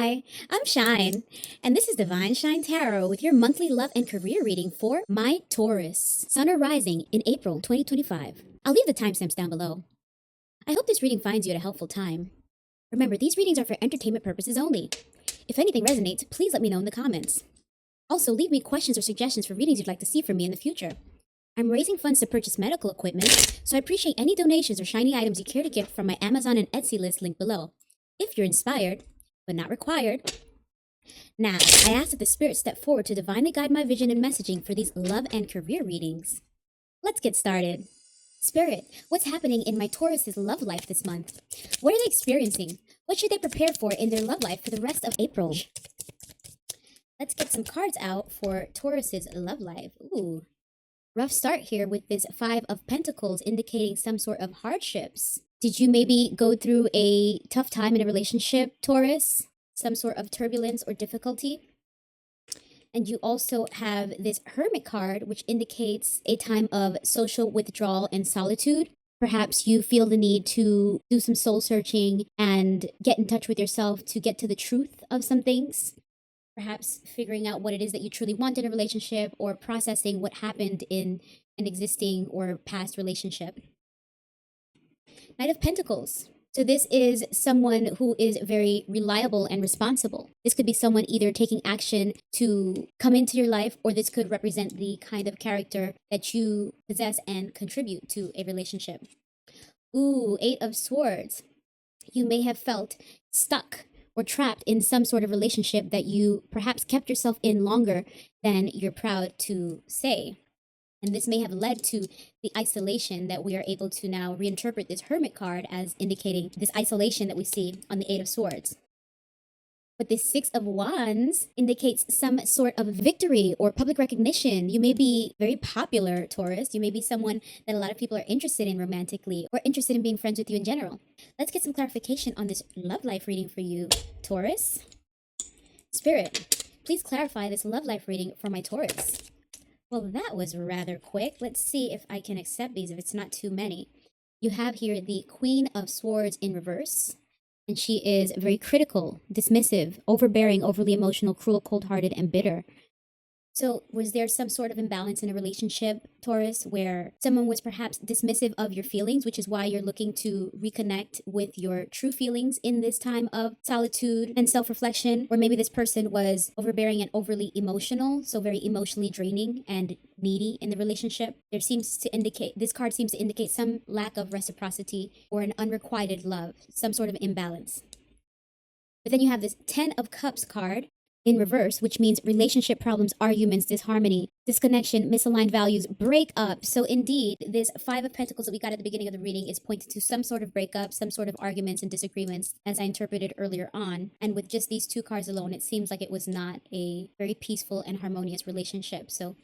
Hi, I'm Shine, and this is Divine Shine Tarot with your monthly love and career reading for my Taurus, Sun or Rising in April 2025. I'll leave the timestamps down below. I hope this reading finds you at a helpful time. Remember, these readings are for entertainment purposes only. If anything resonates, please let me know in the comments. Also, leave me questions or suggestions for readings you'd like to see from me in the future. I'm raising funds to purchase medical equipment, so I appreciate any donations or shiny items you care to give from my Amazon and Etsy list linked below, if you're inspired, but not required. Now, I ask that the Spirit step forward to divinely guide my vision and messaging for these love and career readings. Let's get started. Spirit, what's happening in my Taurus's love life this month? What are they experiencing? What should they prepare for in their love life for the rest of April? Let's get some cards out for Taurus's love life. Ooh, rough start here with this Five of Pentacles indicating some sort of hardships. Did you maybe go through a tough time in a relationship, Taurus? Some sort of turbulence or difficulty? And you also have this Hermit card, which indicates a time of social withdrawal and solitude. Perhaps you feel the need to do some soul searching and get in touch with yourself to get to the truth of some things. Perhaps figuring out what it is that you truly want in a relationship, or processing what happened in an existing or past relationship. Knight of Pentacles. So this is someone who is very reliable and responsible. This could be someone either taking action to come into your life, or this could represent the kind of character that you possess and contribute to a relationship. Ooh, Eight of Swords. You may have felt stuck or trapped in some sort of relationship that you perhaps kept yourself in longer than you're proud to say. And this may have led to the isolation that we are able to now reinterpret this Hermit card as indicating this isolation that we see on the Eight of Swords. But this Six of Wands indicates some sort of victory or public recognition. You may be very popular, Taurus. You may be someone that a lot of people are interested in romantically, or interested in being friends with you in general. Let's get some clarification on this love life reading for you, Taurus. Spirit, please clarify this love life reading for my Taurus. Well, that was rather quick. Let's see if I can accept these, if it's not too many. You have here the Queen of Swords in reverse, and she is very critical, dismissive, overbearing, overly emotional, cruel, cold-hearted, and bitter. So was there some sort of imbalance in a relationship, Taurus, where someone was perhaps dismissive of your feelings, which is why you're looking to reconnect with your true feelings in this time of solitude and self-reflection? Or maybe this person was overbearing and overly emotional, so very emotionally draining and needy in the relationship. This card seems to indicate some lack of reciprocity or an unrequited love, some sort of imbalance. But then you have this Ten of Cups card in reverse, which means relationship problems, arguments, disharmony, disconnection, misaligned values, breakup. So indeed, this Five of Pentacles that we got at the beginning of the reading is pointing to some sort of breakup, some sort of arguments and disagreements, as I interpreted earlier on. And with just these two cards alone, it seems like it was not a very peaceful and harmonious relationship. So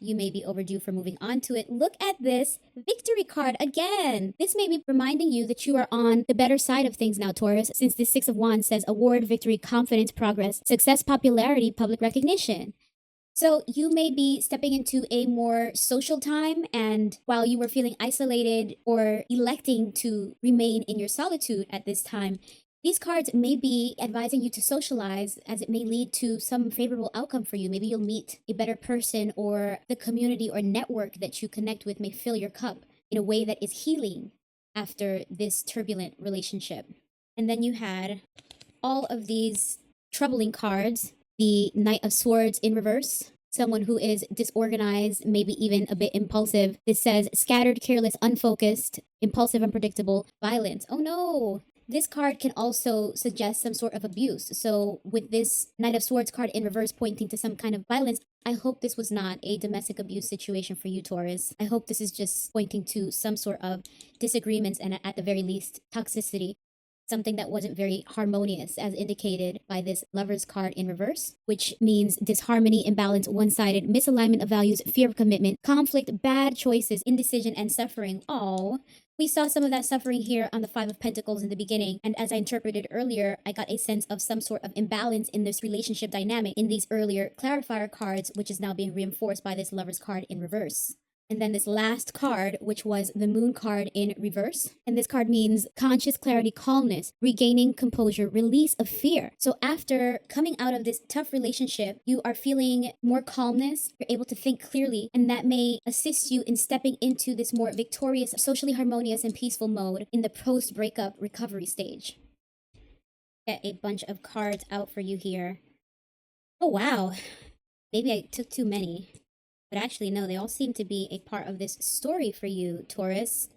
you may be overdue for moving on to it. Look at this victory card again. This may be reminding you that you are on the better side of things now, Taurus, since this Six of Wands says award, victory, confidence, progress, success, popularity, public recognition. So you may be stepping into a more social time, and while you were feeling isolated or electing to remain in your solitude at this time, these cards may be advising you to socialize, as it may lead to some favorable outcome for you. Maybe you'll meet a better person, or the community or network that you connect with may fill your cup in a way that is healing after this turbulent relationship. And then you had all of these troubling cards. The Knight of Swords in reverse, someone who is disorganized, maybe even a bit impulsive. This says scattered, careless, unfocused, impulsive, unpredictable, violent. Oh no! This card can also suggest some sort of abuse. So with this Knight of Swords card in reverse pointing to some kind of violence, I hope this was not a domestic abuse situation for you, Taurus. I hope this is just pointing to some sort of disagreements and at the very least toxicity. Something that wasn't very harmonious, as indicated by this Lover's card in reverse, which means disharmony, imbalance, one-sided, misalignment of values, fear of commitment, conflict, bad choices, indecision, and suffering. Oh, we saw some of that suffering here on the Five of Pentacles in the beginning, and as I interpreted earlier, I got a sense of some sort of imbalance in this relationship dynamic in these earlier clarifier cards, which is now being reinforced by this Lover's card in reverse. And then this last card, which was the moon card in reverse. And this card means conscious clarity, calmness, regaining composure, release of fear. So after coming out of this tough relationship, you are feeling more calmness. You're able to think clearly, and that may assist you in stepping into this more victorious, socially harmonious, and peaceful mode in the post-breakup recovery stage. Get a bunch of cards out for you here. Oh, wow. Maybe I took too many. But actually, no, they all seem to be a part of this story for you, Taurus.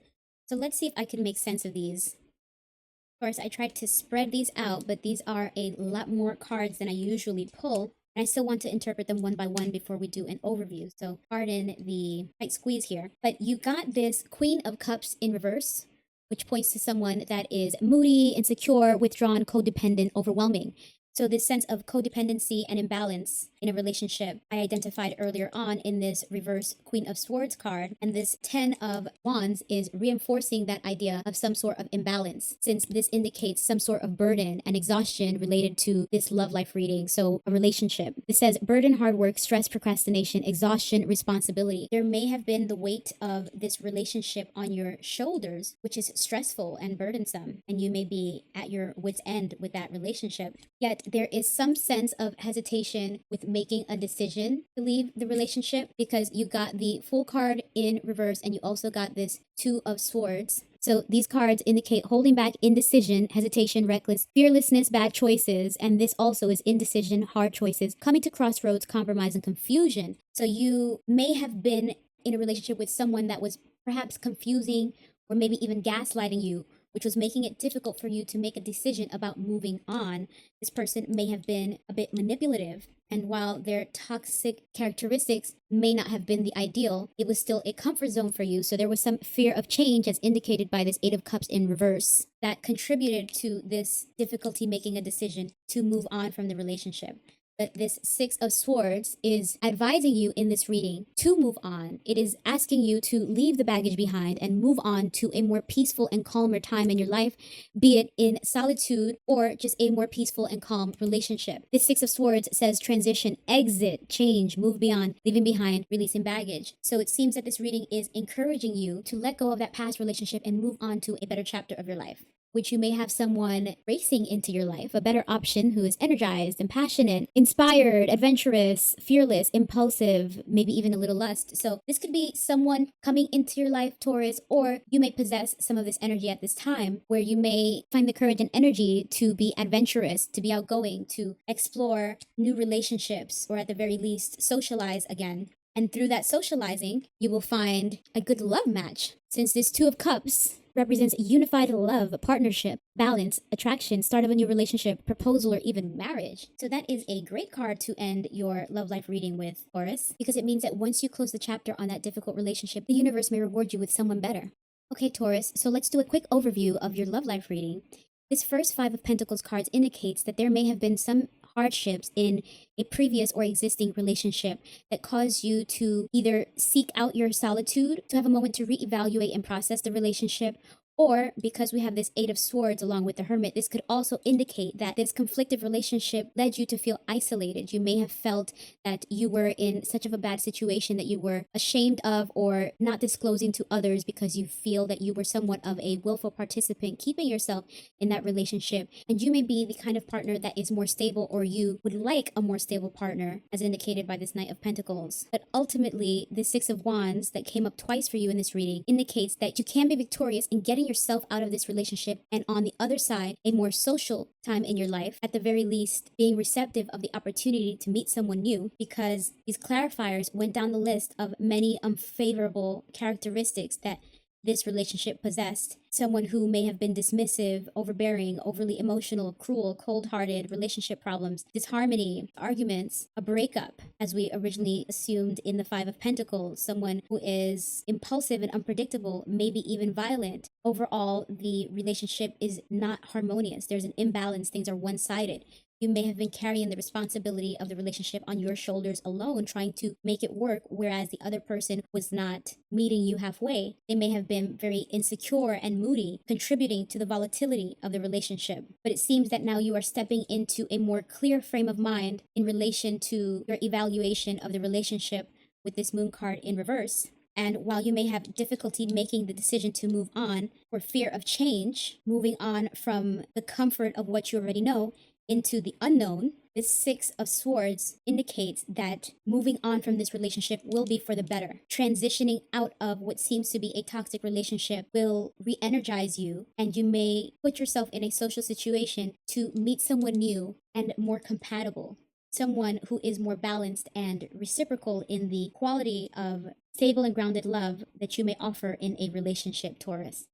So let's see if I can make sense of these. Of course, I tried to spread these out, but these are a lot more cards than I usually pull. And I still want to interpret them one by one before we do an overview. So pardon the tight squeeze here. But you got this Queen of Cups in reverse, which points to someone that is moody, insecure, withdrawn, codependent, overwhelming. So this sense of codependency and imbalance in a relationship I identified earlier on in this reverse Queen of Swords card. And this 10 of Wands is reinforcing that idea of some sort of imbalance, since this indicates some sort of burden and exhaustion related to this love life reading. So a relationship. This says burden, hard work, stress, procrastination, exhaustion, responsibility. There may have been the weight of this relationship on your shoulders, which is stressful and burdensome. And you may be at your wit's end with that relationship. Yet there is some sense of hesitation with making a decision to leave the relationship, because you got the Fool card in reverse and you also got this Two of Swords. So these cards indicate holding back, indecision, hesitation, reckless, fearlessness, bad choices. And this also is indecision, hard choices, coming to crossroads, compromise, and confusion. So you may have been in a relationship with someone that was perhaps confusing or maybe even gaslighting you, which was making it difficult for you to make a decision about moving on. This person may have been a bit manipulative, and while their toxic characteristics may not have been the ideal, it was still a comfort zone for you. So there was some fear of change, as indicated by this Eight of Cups in reverse, that contributed to this difficulty making a decision to move on from the relationship. But this Six of Swords is advising you in this reading to move on. It is asking you to leave the baggage behind and move on to a more peaceful and calmer time in your life, be it in solitude or just a more peaceful and calm relationship. This Six of Swords says transition, exit, change, move beyond, leaving behind, releasing baggage. So it seems that this reading is encouraging you to let go of that past relationship and move on to a better chapter of your life, which you may have someone racing into your life, a better option who is energized and passionate, inspired, adventurous, fearless, impulsive, maybe even a little lust. So this could be someone coming into your life, Taurus, or you may possess some of this energy at this time, where you may find the courage and energy to be adventurous, to be outgoing, to explore new relationships, or at the very least, socialize again. And through that socializing, you will find a good love match, since this Two of Cups represents unified love, partnership, balance, attraction, start of a new relationship, proposal, or even marriage. So that is a great card to end your love life reading with, Taurus, because it means that once you close the chapter on that difficult relationship, the universe may reward you with someone better. Okay, Taurus, so let's do a quick overview of your love life reading. This first Five of Pentacles cards indicates that there may have been some hardships in a previous or existing relationship that caused you to either seek out your solitude, to have a moment to reevaluate and process the relationship, or because we have this Eight of Swords along with the Hermit, this could also indicate that this conflictive relationship led you to feel isolated. You may have felt that you were in such of a bad situation that you were ashamed of or not disclosing to others, because you feel that you were somewhat of a willful participant, keeping yourself in that relationship. And you may be the kind of partner that is more stable, or you would like a more stable partner, as indicated by this Knight of Pentacles. But ultimately, the Six of Wands that came up twice for you in this reading indicates that you can be victorious in getting yourself out of this relationship, and on the other side, a more social time in your life, at the very least being receptive of the opportunity to meet someone new, because these clarifiers went down the list of many unfavorable characteristics that this relationship possessed. Someone who may have been dismissive, overbearing, overly emotional, cruel, cold-hearted, relationship problems, disharmony, arguments, a breakup, as we originally assumed in the Five of Pentacles, someone who is impulsive and unpredictable, maybe even violent. Overall, the relationship is not harmonious. There's an imbalance. Things are one-sided. You may have been carrying the responsibility of the relationship on your shoulders alone, trying to make it work, whereas the other person was not meeting you halfway. They may have been very insecure and moody, contributing to the volatility of the relationship. But it seems that now you are stepping into a more clear frame of mind in relation to your evaluation of the relationship with this Moon card in reverse. And while you may have difficulty making the decision to move on or fear of change, moving on from the comfort of what you already know into the unknown, this Six of Swords indicates that moving on from this relationship will be for the better. Transitioning out of what seems to be a toxic relationship will re-energize you, and you may put yourself in a social situation to meet someone new and more compatible. Someone who is more balanced and reciprocal in the quality of stable and grounded love that you may offer in a relationship, Taurus.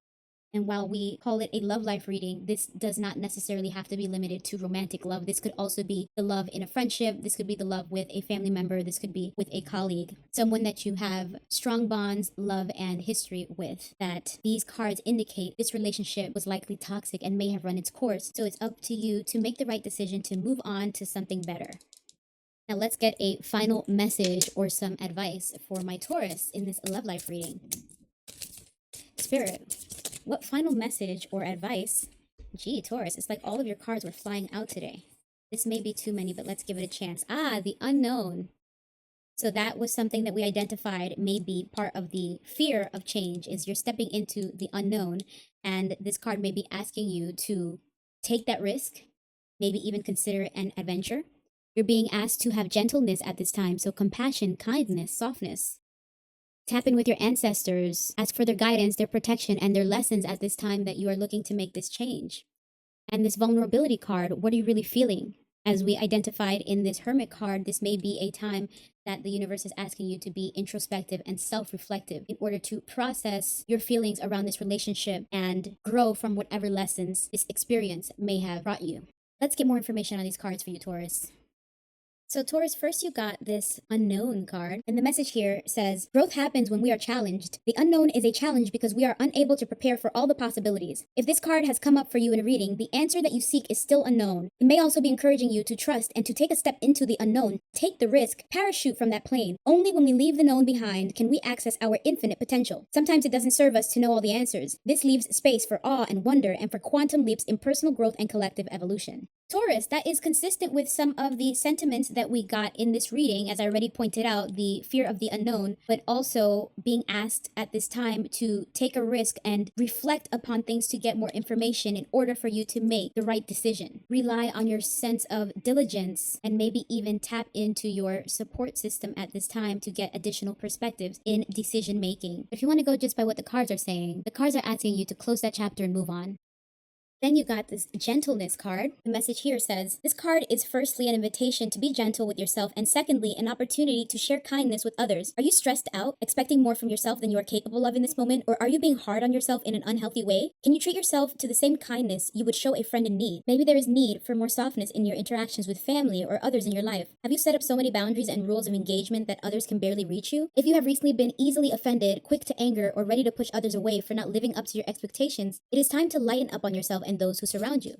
And while we call it a love life reading, this does not necessarily have to be limited to romantic love. This could also be the love in a friendship. This could be the love with a family member. This could be with a colleague, someone that you have strong bonds, love, and history with. That these cards indicate this relationship was likely toxic and may have run its course. So it's up to you to make the right decision to move on to something better. Now let's get a final message or some advice for my Taurus in this love life reading. Spirit, what final message or advice? Gee, Taurus, it's like all of your cards were flying out today. This may be too many, but let's give it a chance. The unknown. So that was something that we identified may be part of the fear of change, is you're stepping into the unknown. And this card may be asking you to take that risk, maybe even consider an adventure. You're being asked to have gentleness at this time, so compassion, kindness, softness. Tap in with your ancestors, ask for their guidance, their protection, and their lessons at this time that you are looking to make this change. And this vulnerability card, what are you really feeling? As we identified in this Hermit card, this may be a time that the universe is asking you to be introspective and self-reflective in order to process your feelings around this relationship and grow from whatever lessons this experience may have brought you. Let's get more information on these cards for you, Taurus. So Taurus, first you got this unknown card, and the message here says, growth happens when we are challenged. The unknown is a challenge because we are unable to prepare for all the possibilities. If this card has come up for you in a reading, the answer that you seek is still unknown. It may also be encouraging you to trust and to take a step into the unknown. Take the risk, parachute from that plane. Only when we leave the known behind can we access our infinite potential. Sometimes it doesn't serve us to know all the answers. This leaves space for awe and wonder and for quantum leaps in personal growth and collective evolution. Taurus, that is consistent with some of the sentiments that we got in this reading, as I already pointed out, the fear of the unknown, but also being asked at this time to take a risk and reflect upon things to get more information in order for you to make the right decision. Rely on your sense of diligence and maybe even tap into your support system at this time to get additional perspectives in decision making. If you want to go just by what the cards are saying, the cards are asking you to close that chapter and move on. Then you got this gentleness card. The message here says, this card is firstly an invitation to be gentle with yourself, and secondly, an opportunity to share kindness with others. Are you stressed out, expecting more from yourself than you are capable of in this moment, or are you being hard on yourself in an unhealthy way? Can you treat yourself to the same kindness you would show a friend in need? Maybe there is need for more softness in your interactions with family or others in your life. Have you set up so many boundaries and rules of engagement that others can barely reach you? If you have recently been easily offended, quick to anger, or ready to push others away for not living up to your expectations, it is time to lighten up on yourself and those who surround you.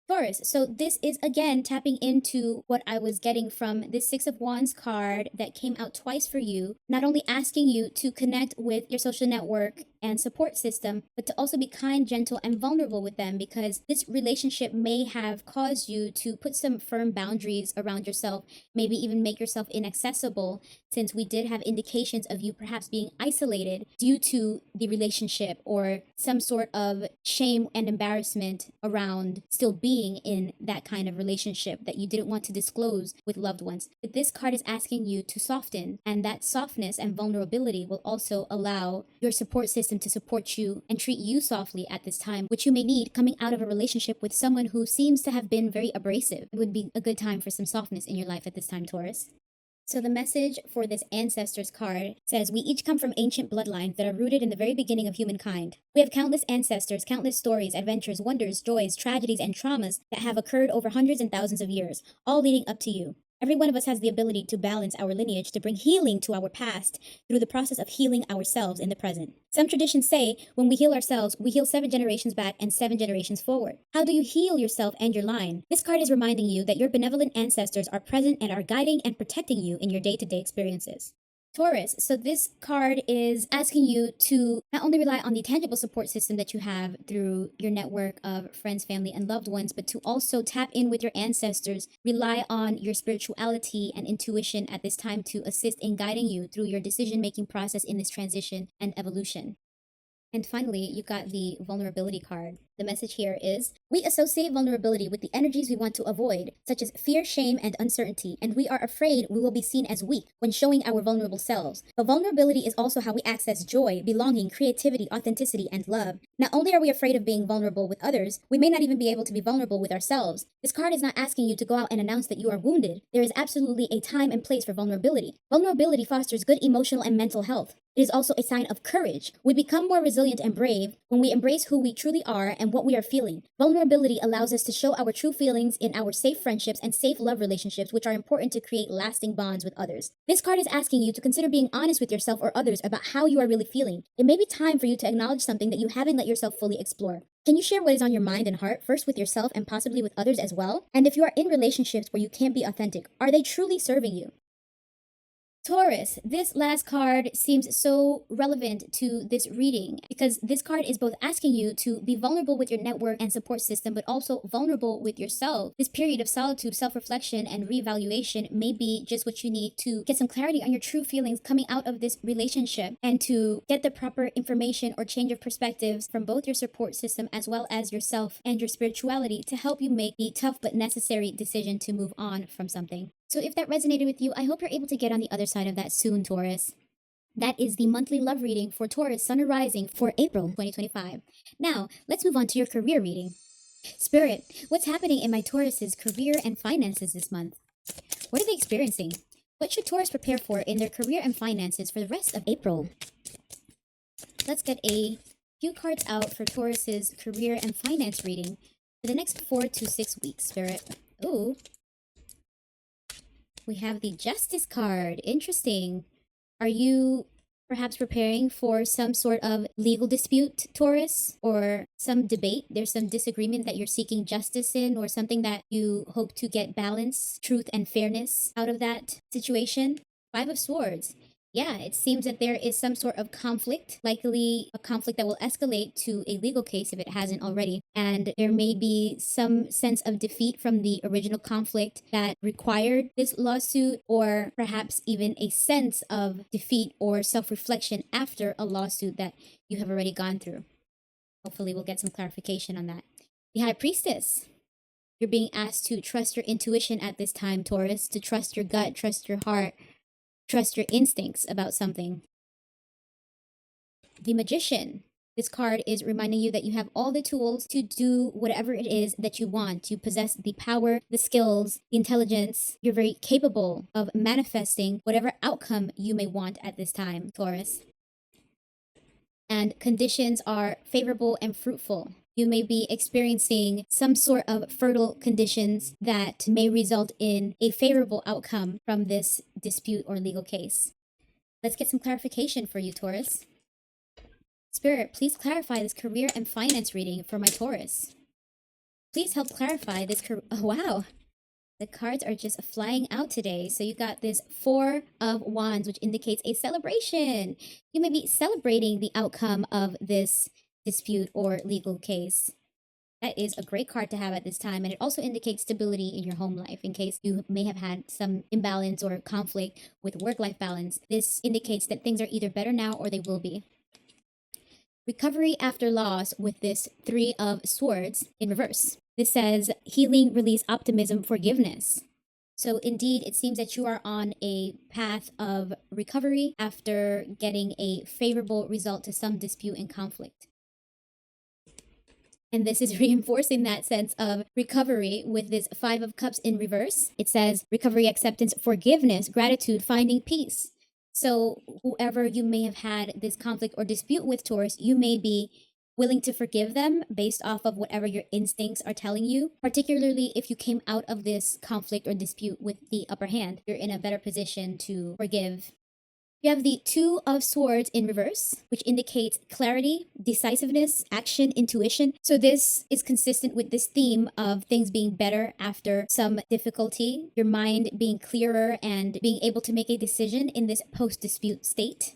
Taurus, so this is again tapping into what I was getting from this Six of Wands card that came out twice for you, not only asking you to connect with your social network and support system, but to also be kind, gentle, and vulnerable with them, because this relationship may have caused you to put some firm boundaries around yourself, maybe even make yourself inaccessible, since we did have indications of you perhaps being isolated due to the relationship or some sort of shame and embarrassment around still being in that kind of relationship that you didn't want to disclose with loved ones. But this card is asking you to soften, and that softness and vulnerability will also allow your support system to support you and treat you softly at this time, which you may need coming out of a relationship with someone who seems to have been very abrasive. It would be a good time for some softness in your life at this time, Taurus. So the message for this Ancestors card says, we each come from ancient bloodlines that are rooted in the very beginning of humankind. We have countless ancestors, countless stories, adventures, wonders, joys, tragedies, and traumas that have occurred over hundreds and thousands of years, all leading up to you. Every one of us has the ability to balance our lineage to bring healing to our past through the process of healing ourselves in the present. Some traditions say when we heal ourselves, we heal 7 generations back and 7 generations forward. How do you heal yourself and your line? This card is reminding you that your benevolent ancestors are present and are guiding and protecting you in your day-to-day experiences. Taurus, so this card is asking you to not only rely on the tangible support system that you have through your network of friends, family, and loved ones, but to also tap in with your ancestors, rely on your spirituality and intuition at this time to assist in guiding you through your decision-making process in this transition and evolution. And finally, you got the vulnerability card. The message here is, we associate vulnerability with the energies we want to avoid, such as fear, shame, and uncertainty, and we are afraid we will be seen as weak when showing our vulnerable selves. But vulnerability is also how we access joy, belonging, creativity, authenticity, and love. Not only are we afraid of being vulnerable with others, we may not even be able to be vulnerable with ourselves. This card is not asking you to go out and announce that you are wounded. There is absolutely a time and place for vulnerability. Vulnerability fosters good emotional and mental health. It is also a sign of courage. We become more resilient and brave when we embrace who we truly are and what we are feeling. Vulnerability allows us to show our true feelings in our safe friendships and safe love relationships, which are important to create lasting bonds with others. This card is asking you to consider being honest with yourself or others about how you are really feeling. It may be time for you to acknowledge something that you haven't let yourself fully explore. Can you share what is on your mind and heart, first with yourself and possibly with others as well? And if you are in relationships where you can't be authentic, are they truly serving you? Taurus, this last card seems so relevant to this reading because this card is both asking you to be vulnerable with your network and support system, but also vulnerable with yourself. This period of solitude, self-reflection, and reevaluation may be just what you need to get some clarity on your true feelings coming out of this relationship and to get the proper information or change of perspectives from both your support system as well as yourself and your spirituality to help you make the tough but necessary decision to move on from something. So if that resonated with you, I hope you're able to get on the other side of that soon, Taurus. That is the monthly love reading for Taurus, Sun or Rising for April 2025. Now, let's move on to your career reading. Spirit, what's happening in my Taurus's career and finances this month? What are they experiencing? What should Taurus prepare for in their career and finances for the rest of April? Let's get a few cards out for Taurus's career and finance reading for the next 4 to 6 weeks, Spirit. Ooh. We have the Justice card. Interesting. Are you perhaps preparing for some sort of legal dispute, Taurus, or some debate? There's some disagreement that you're seeking justice in, or something that you hope to get balance, truth, and fairness out of that situation? 5 of Swords. Yeah, it seems that there is some sort of conflict, likely a conflict that will escalate to a legal case if it hasn't already. And there may be some sense of defeat from the original conflict that required this lawsuit, or perhaps even a sense of defeat or self-reflection after a lawsuit that you have already gone through. Hopefully we'll get some clarification on that. The High Priestess. You're being asked to trust your intuition at this time, Taurus, to trust your gut, trust your heart, trust your instincts about something. The Magician. This card is reminding you that you have all the tools to do whatever it is that you want. You possess the power, the skills, the intelligence. You're very capable of manifesting whatever outcome you may want at this time, Taurus. And conditions are favorable and fruitful. You may be experiencing some sort of fertile conditions that may result in a favorable outcome from this dispute or legal case. Let's get some clarification for you, Taurus. Spirit, please clarify this career and finance reading for my Taurus. Please help clarify this oh, wow. The cards are just flying out today. So you got this 4 of Wands, which indicates a celebration. You may be celebrating the outcome of this dispute or legal case. That is a great card to have at this time, and it also indicates stability in your home life in case you may have had some imbalance or conflict with work-life balance. This indicates that things are either better now or they will be. Recovery after loss with this 3 of Swords in reverse. This says healing, release, optimism, forgiveness. So indeed, it seems that you are on a path of recovery after getting a favorable result to some dispute and conflict. And this is reinforcing that sense of recovery with this 5 of Cups in reverse. It says recovery, acceptance, forgiveness, gratitude, finding peace. So whoever you may have had this conflict or dispute with, Taurus, you may be willing to forgive them based off of whatever your instincts are telling you, particularly if you came out of this conflict or dispute with the upper hand. You're in a better position to forgive You have the Two of Swords in reverse, which indicates clarity, decisiveness, action, intuition. So this is consistent with this theme of things being better after some difficulty, your mind being clearer and being able to make a decision in this post-dispute state.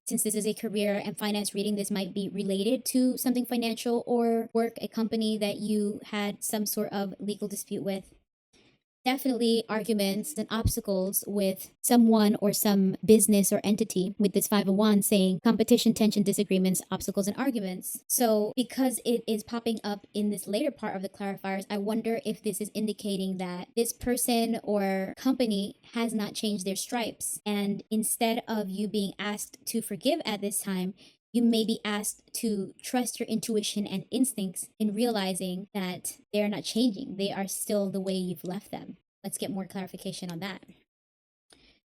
Since this is a career and finance reading, this might be related to something financial or work, a company that you had some sort of legal dispute with. Definitely arguments and obstacles with someone or some business or entity with this Five of Wands saying competition, tension, disagreements, obstacles, and arguments. So because it is popping up in this later part of the clarifiers, I wonder if this is indicating that this person or company has not changed their stripes. And instead of you being asked to forgive at this time, you may be asked to trust your intuition and instincts in realizing that they're not changing. They are still the way you've left them. Let's get more clarification on that.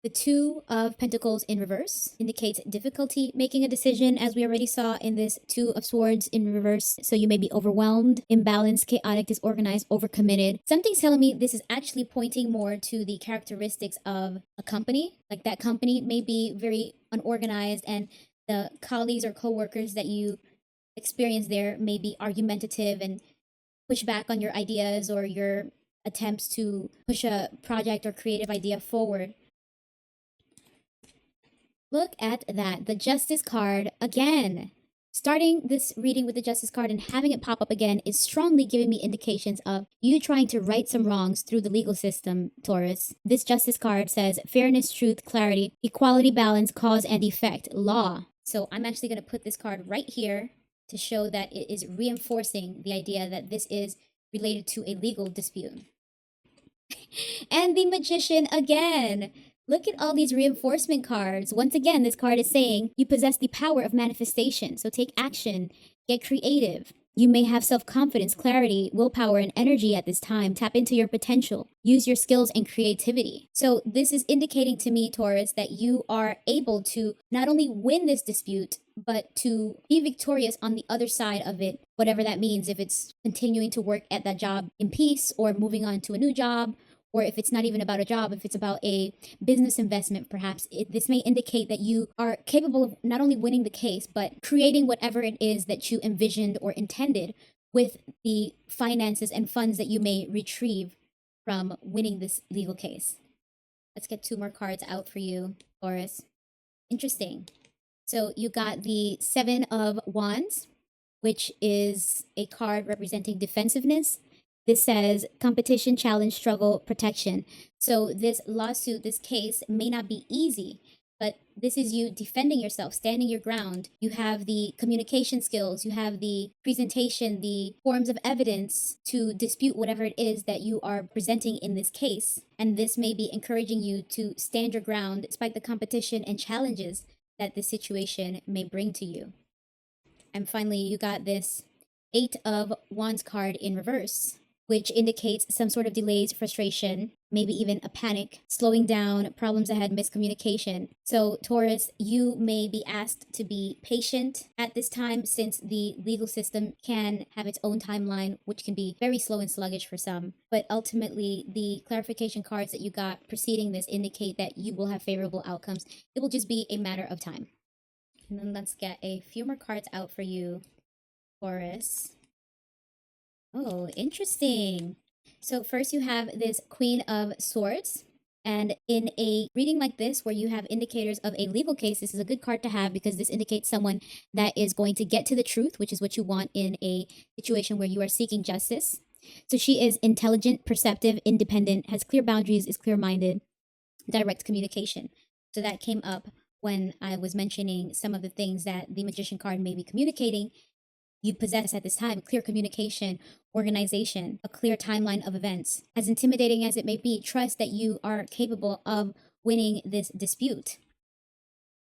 The Two of Pentacles in reverse indicates difficulty making a decision, as we already saw in this Two of Swords in reverse. So you may be overwhelmed, imbalanced, chaotic, disorganized, overcommitted. Something's telling me this is actually pointing more to the characteristics of a company. Like that company may be very unorganized, and the colleagues or coworkers that you experience there may be argumentative and push back on your ideas or your attempts to push a project or creative idea forward. Look at that, the Justice card again. Starting this reading with the Justice card and having it pop up again is strongly giving me indications of you trying to right some wrongs through the legal system, Taurus. This Justice card says fairness, truth, clarity, equality, balance, cause and effect, law. So I'm actually going to put this card right here to show that it is reinforcing the idea that this is related to a legal dispute. And the Magician again. Look at all these reinforcement cards. Once again, this card is saying you possess the power of manifestation. So take action, get creative. You may have self-confidence, clarity, willpower, and energy at this time. Tap into your potential. Use your skills and creativity. So this is indicating to me, Taurus, that you are able to not only win this dispute, but to be victorious on the other side of it, whatever that means. If it's continuing to work at that job in peace or moving on to a new job, or if it's not even about a job, if it's about a business investment, perhaps this may indicate that you are capable of not only winning the case, but creating whatever it is that you envisioned or intended with the finances and funds that you may retrieve from winning this legal case. Let's get two more cards out for you, Taurus. Interesting. So you got the Seven of Wands, which is a card representing defensiveness. This says competition, challenge, struggle, protection. So this lawsuit, this case may not be easy, but this is you defending yourself, standing your ground. You have the communication skills, you have the presentation, the forms of evidence to dispute whatever it is that you are presenting in this case. And this may be encouraging you to stand your ground despite the competition and challenges that this situation may bring to you. And finally, you got this Eight of Wands card in reverse, which indicates some sort of delays, frustration, maybe even a panic, slowing down, problems ahead, miscommunication. So Taurus, you may be asked to be patient at this time, since the legal system can have its own timeline, which can be very slow and sluggish for some. But ultimately, the clarification cards that you got preceding this indicate that you will have favorable outcomes. It will just be a matter of time. And then let's get a few more cards out for you, Taurus. Oh, interesting. So first you have this Queen of Swords. And in a reading like this, where you have indicators of a legal case, this is a good card to have, because this indicates someone that is going to get to the truth, which is what you want in a situation where you are seeking justice. So she is intelligent, perceptive, independent, has clear boundaries, is clear-minded, direct communication. So that came up when I was mentioning some of the things that the Magician card may be communicating. You possess at this time clear communication, organization, a clear timeline of events. As intimidating as it may be, trust that you are capable of winning this dispute.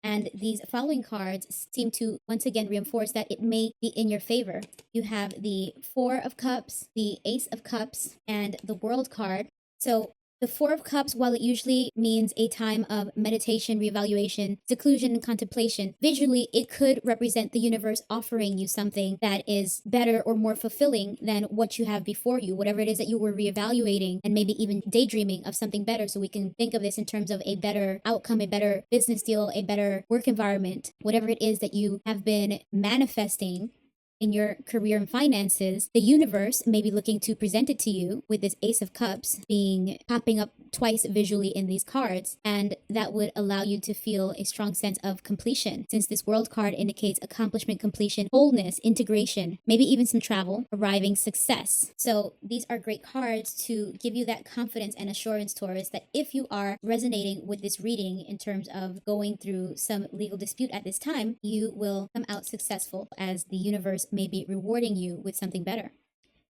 And these following cards seem to once again reinforce that it may be in your favor. You have the Four of Cups, the Ace of Cups, and the World card. So The Four of Cups, while it usually means a time of meditation, reevaluation, seclusion, and contemplation, visually it could represent the universe offering you something that is better or more fulfilling than what you have before you, whatever it is that you were reevaluating, and maybe even daydreaming of something better. So we can think of this in terms of a better outcome, a better business deal, a better work environment, whatever it is that you have been manifesting in your career and finances. The universe may be looking to present it to you with this Ace of Cups popping up twice visually in these cards, and that would allow you to feel a strong sense of completion, since this World card indicates accomplishment, completion, wholeness, integration, maybe even some travel, arriving, success. So these are great cards to give you that confidence and assurance, Taurus, that if you are resonating with this reading in terms of going through some legal dispute at this time, you will come out successful, as the universe may be rewarding you with something better.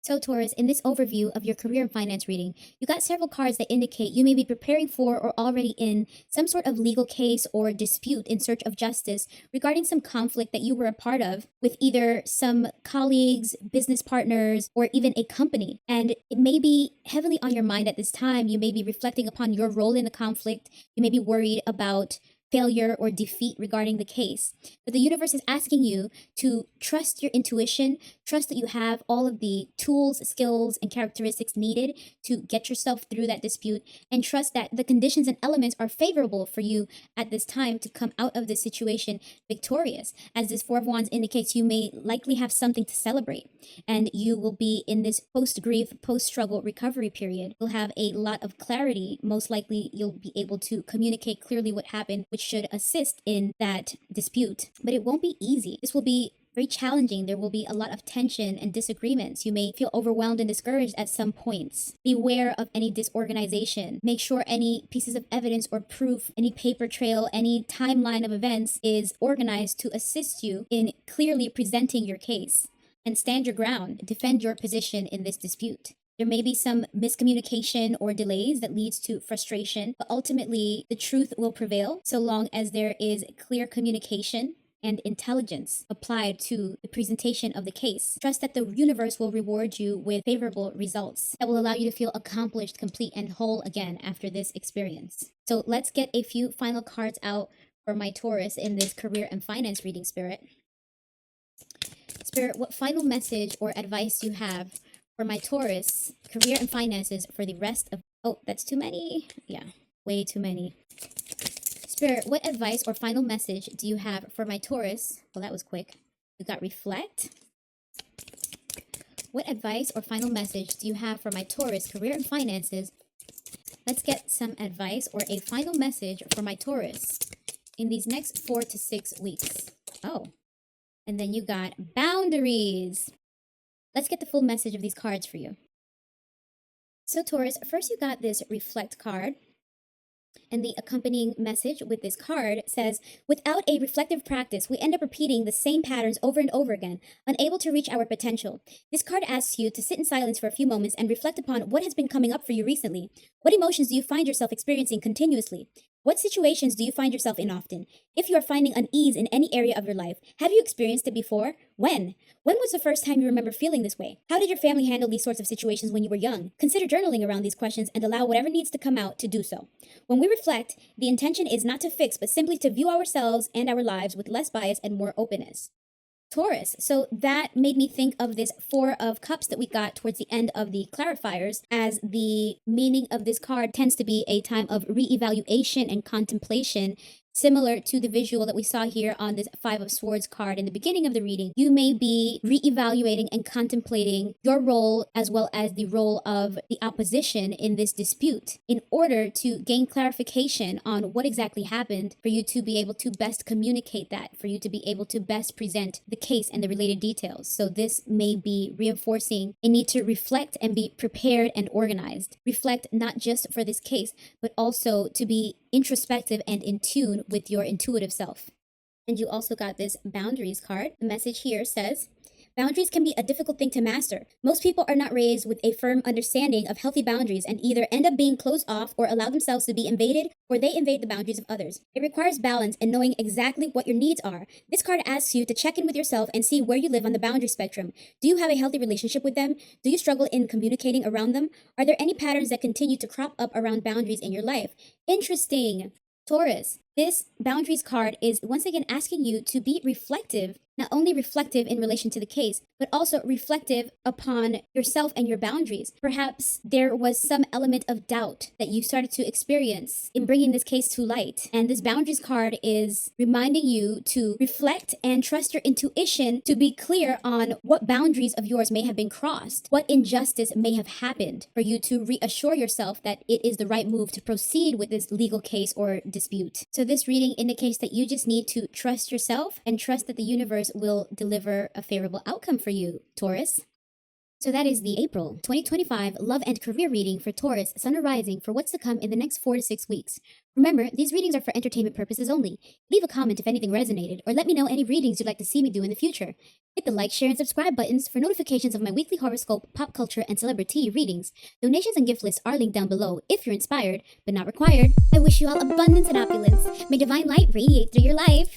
So Taurus, in this overview of your career and finance reading, you got several cards that indicate you may be preparing for or already in some sort of legal case or dispute in search of justice regarding some conflict that you were a part of with either some colleagues, business partners, or even a company. And it may be heavily on your mind at this time. You may be reflecting upon your role in the conflict. You may be worried about failure or defeat regarding the case. But the universe is asking you to trust your intuition, trust that you have all of the tools, skills, and characteristics needed to get yourself through that dispute, and trust that the conditions and elements are favorable for you at this time to come out of this situation victorious. As this Four of Wands indicates, you may likely have something to celebrate, and you will be in this post-grief, post-struggle recovery period. You'll have a lot of clarity. Most likely you'll be able to communicate clearly what happened, which should assist in that dispute. But it won't be easy. This will be very challenging. There will be a lot of tension and disagreements. You may feel overwhelmed and discouraged at some points. Beware of any disorganization. Make sure any pieces of evidence or proof, any paper trail, any timeline of events is organized to assist you in clearly presenting your case. And stand your ground. Defend your position in this dispute. There may be some miscommunication or delays that leads to frustration, but ultimately the truth will prevail so long as there is clear communication and intelligence applied to the presentation of the case. Trust that the universe will reward you with favorable results that will allow you to feel accomplished, complete, and whole again after this experience. So let's get a few final cards out for my Taurus in this career and finance reading, Spirit. Spirit, what final message or advice you have for my Taurus career and finances for the rest of... Oh, that's too many. Yeah, way too many. Spirit, what advice or final message do you have for my Taurus? Well, that was quick. We got reflect. What advice or final message do you have for my Taurus career and finances? Let's get some advice or a final message for my Taurus in these next 4 to 6 weeks. Oh, and then you got boundaries. Let's get the full message of these cards for you. So Taurus, first you got this reflect card, and the accompanying message with this card says, without a reflective practice, we end up repeating the same patterns over and over again, unable to reach our potential. This card asks you to sit in silence for a few moments and reflect upon what has been coming up for you recently. What emotions do you find yourself experiencing continuously? What situations do you find yourself in often? If you are finding unease in any area of your life, have you experienced it before? When? When was the first time you remember feeling this way? How did your family handle these sorts of situations when you were young? Consider journaling around these questions and allow whatever needs to come out to do so. When we reflect, the intention is not to fix, but simply to view ourselves and our lives with less bias and more openness. Taurus, so that made me think of this Four of Cups that we got towards the end of the clarifiers, as the meaning of this card tends to be a time of reevaluation and contemplation, similar to the visual that we saw here on this Five of Swords card in the beginning of the reading. You may be reevaluating and contemplating your role as well as the role of the opposition in this dispute in order to gain clarification on what exactly happened, for you to be able to best communicate that, for you to be able to best present the case and the related details. So this may be reinforcing a need to reflect and be prepared and organized. Reflect not just for this case, but also to be introspective and in tune with your intuitive self. And you also got this boundaries card. The message here says, Boundaries can be a difficult thing to master. Most people are not raised with a firm understanding of healthy boundaries and either end up being closed off or allow themselves to be invaded or they invade the boundaries of others. It requires balance and knowing exactly what your needs are. This card asks you to check in with yourself and see where you live on the boundary spectrum. Do you have a healthy relationship with them? Do you struggle in communicating around them? Are there any patterns that continue to crop up around boundaries in your life? Interesting. Taurus, this boundaries card is once again asking you to be reflective, not only reflective in relation to the case, but also reflective upon yourself and your boundaries. Perhaps there was some element of doubt that you started to experience in bringing this case to light. And this boundaries card is reminding you to reflect and trust your intuition to be clear on what boundaries of yours may have been crossed, what injustice may have happened, for you to reassure yourself that it is the right move to proceed with this legal case or dispute. So this reading indicates that you just need to trust yourself and trust that the universe will deliver a favorable outcome for you, Taurus. So that is the April 2025 love and career reading for Taurus, Sun or Rising, for what's to come in the next 4 to 6 weeks. Remember, these readings are for entertainment purposes only. Leave a comment if anything resonated, or let me know any readings you'd like to see me do in the future. Hit the like, share, and subscribe buttons for notifications of my weekly horoscope, pop culture, and celebrity readings. Donations and gift lists are linked down below if you're inspired, but not required. I wish you all abundance and opulence. May divine light radiate through your life.